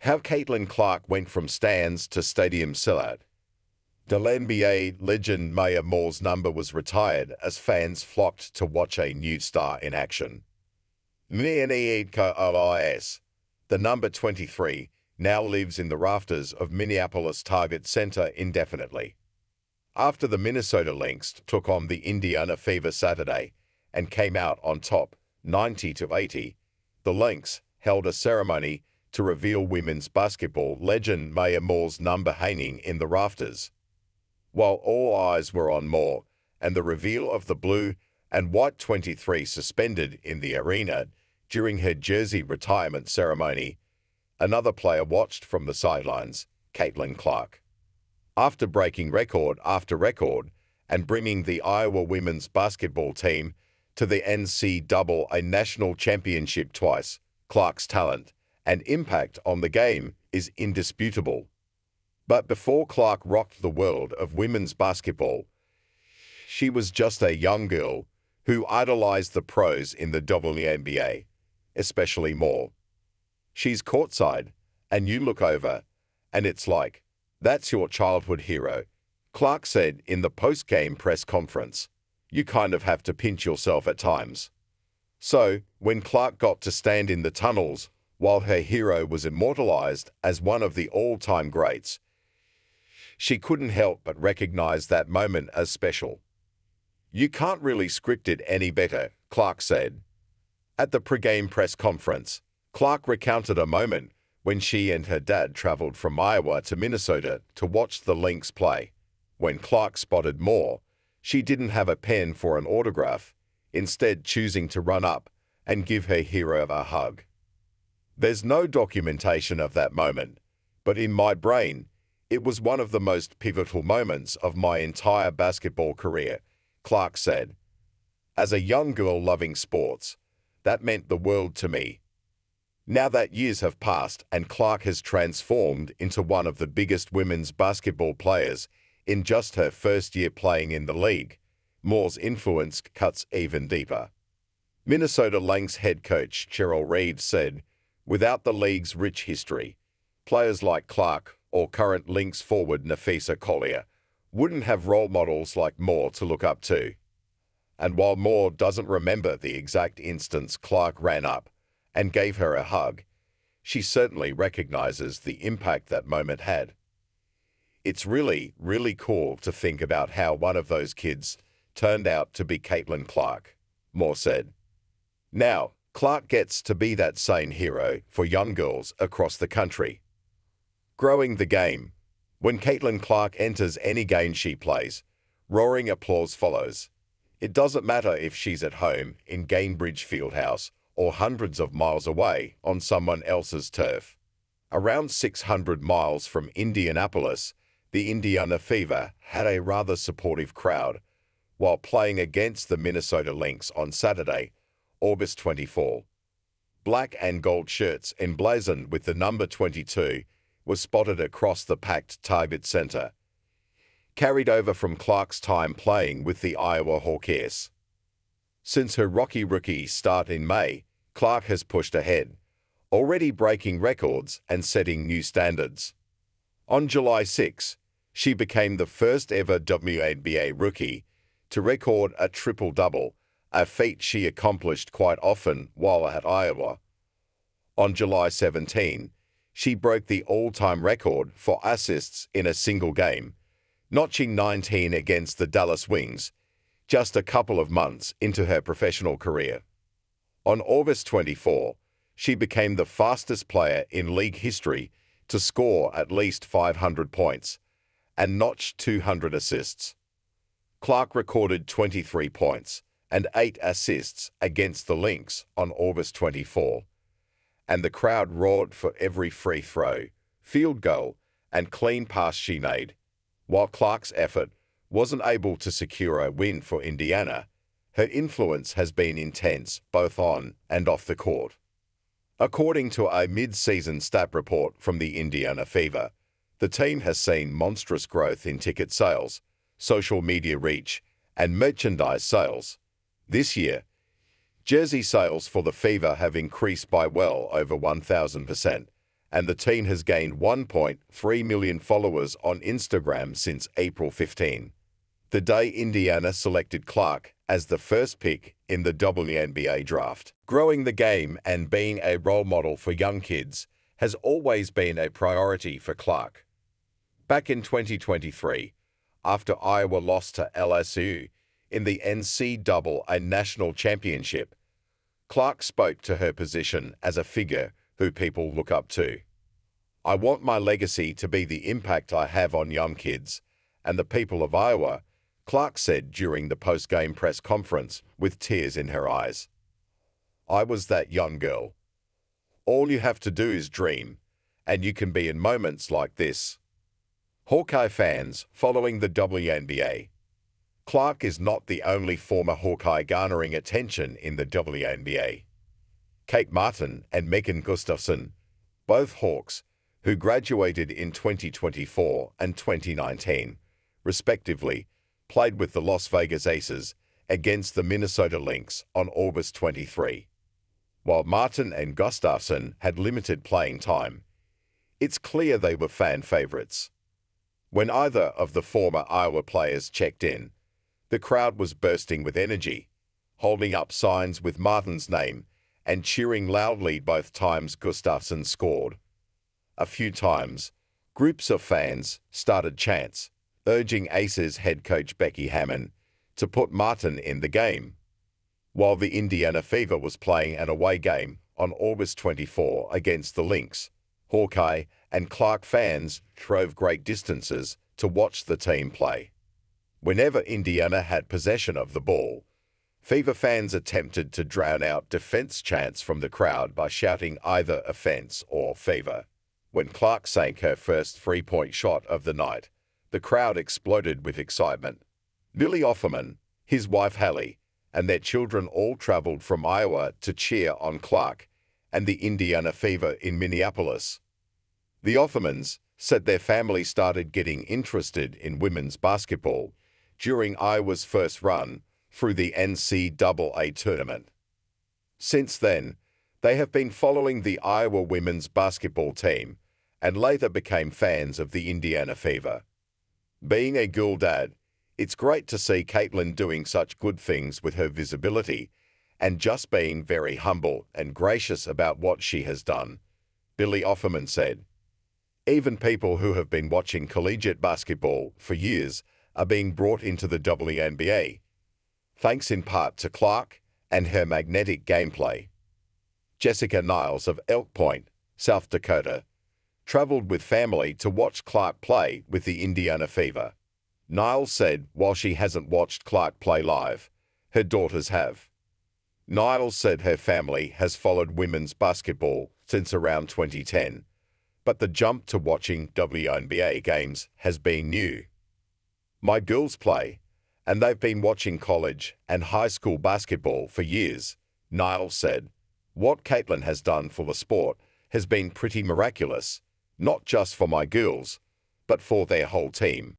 How Caitlin Clark went from stands to stadium sellout. WNBA legend Maya Moore's number was retired as fans flocked to watch a new star in action. Minneapolis, the number 23, now lives in the rafters of Minneapolis Target Center indefinitely. After the Minnesota Lynx took on the Indiana Fever Saturday and came out on top 90-80, the Lynx held a ceremony to reveal women's basketball legend Maya Moore's number hanging in the rafters. While all eyes were on Moore and the reveal of the blue and white 23 suspended in the arena during her jersey retirement ceremony, another player watched from the sidelines, Caitlin Clark. After breaking record after record and bringing the Iowa women's basketball team to the NCAA national championship twice, Clark's talent and impact on the game is indisputable. But before Clark rocked the world of women's basketball, she was just a young girl who idolized the pros in the WNBA, especially Moore. She's courtside, and you look over, and it's like, that's your childhood hero, Clark said in the post-game press conference. You kind of have to pinch yourself at times. So, when Clark got to stand in the tunnels while her hero was immortalized as one of the all-time greats, she couldn't help but recognize that moment as special. You can't really script it any better, Clark said. At the pre-game press conference, Clark recounted a moment when she and her dad traveled from Iowa to Minnesota to watch the Lynx play. When Clark spotted Moore, she didn't have a pen for an autograph, instead choosing to run up and give her hero a hug. There's no documentation of that moment, but in my brain, it was one of the most pivotal moments of my entire basketball career, Clark said. As a young girl loving sports, that meant the world to me. Now that years have passed and Clark has transformed into one of the biggest women's basketball players in just her first year playing in the league, Moore's influence cuts even deeper. Minnesota Lynx head coach Cheryl Reed said, without the league's rich history, players like Clark or current Lynx forward Napheesa Collier wouldn't have role models like Moore to look up to. And while Moore doesn't remember the exact instance Clark ran up and gave her a hug, she certainly recognizes the impact that moment had. It's really, really cool to think about how one of those kids turned out to be Caitlin Clark, Moore said. Now, Clark gets to be that same hero for young girls across the country. Growing the game. When Caitlin Clark enters any game she plays, roaring applause follows. It doesn't matter if she's at home in Gainbridge Fieldhouse or hundreds of miles away on someone else's turf. Around 600 miles from Indianapolis, the Indiana Fever had a rather supportive crowd while playing against the Minnesota Lynx on Saturday, August 24. Black and gold shirts emblazoned with the number 22 were spotted across the packed Target Center, carried over from Clark's time playing with the Iowa Hawkeyes. Since her rocky rookie start in May, Clark has pushed ahead, already breaking records and setting new standards. On July 6, she became the first ever WNBA rookie to record a triple-double, a feat she accomplished quite often while at Iowa. On July 17, she broke the all-time record for assists in a single game, notching 19 against the Dallas Wings, just a couple of months into her professional career. On August 24, she became the fastest player in league history to score at least 500 points and notch 200 assists. Clark recorded 23 points and 8 assists against the Lynx on August 24, and the crowd roared for every free throw, field goal, and clean pass she made. While Clark's effort wasn't able to secure a win for Indiana, her influence has been intense both on and off the court. According to a mid-season stat report from the Indiana Fever, the team has seen monstrous growth in ticket sales, social media reach, and merchandise sales. This year, jersey sales for the Fever have increased by well over 1,000%, and the teen has gained 1.3 million followers on Instagram since April 15, the day Indiana selected Clark as the first pick in the WNBA draft. Growing the game and being a role model for young kids has always been a priority for Clark. Back in 2023, after Iowa lost to LSU in the NCAA National Championship, Clark spoke to her position as a figure who people look up to. "I want my legacy to be the impact I have on young kids and the people of Iowa," Clark said during the post-game press conference with tears in her eyes. "I was that young girl. All you have to do is dream, and you can be in moments like this." Hawkeye fans following the WNBA. Clark is not the only former Hawkeye garnering attention in the WNBA. Kate Martin and Megan Gustafson, both Hawks, who graduated in 2024 and 2019, respectively, played with the Las Vegas Aces against the Minnesota Lynx on August 23. While Martin and Gustafson had limited playing time, it's clear they were fan favorites. When either of the former Iowa players checked in, the crowd was bursting with energy, holding up signs with Martin's name and cheering loudly both times Gustafson scored. A few times, groups of fans started chants, urging Aces head coach Becky Hammon to put Martin in the game. While the Indiana Fever was playing an away game on August 24 against the Lynx, Hawkeye and Clark fans drove great distances to watch the team play. Whenever Indiana had possession of the ball, Fever fans attempted to drown out defense chants from the crowd by shouting either offense or Fever. When Clark sank her first three-point shot of the night, the crowd exploded with excitement. Billy Offerman, his wife Hallie, and their children all traveled from Iowa to cheer on Clark and the Indiana Fever in Minneapolis. The Offermans said their family started getting interested in women's basketball during Iowa's first run through the NCAA tournament. Since then, they have been following the Iowa women's basketball team and later became fans of the Indiana Fever. Being a girl dad, it's great to see Caitlin doing such good things with her visibility and just being very humble and gracious about what she has done, Billy Offerman said. Even people who have been watching collegiate basketball for years are being brought into the WNBA, thanks in part to Clark and her magnetic gameplay. Jessica Niles of Elk Point, South Dakota, traveled with family to watch Clark play with the Indiana Fever. Niles said while she hasn't watched Clark play live, her daughters have. Niles said her family has followed women's basketball since around 2010, but the jump to watching WNBA games has been new. "My girls play, and they've been watching college and high school basketball for years," Niles said. "What Caitlin has done for the sport has been pretty miraculous, not just for my girls, but for their whole team."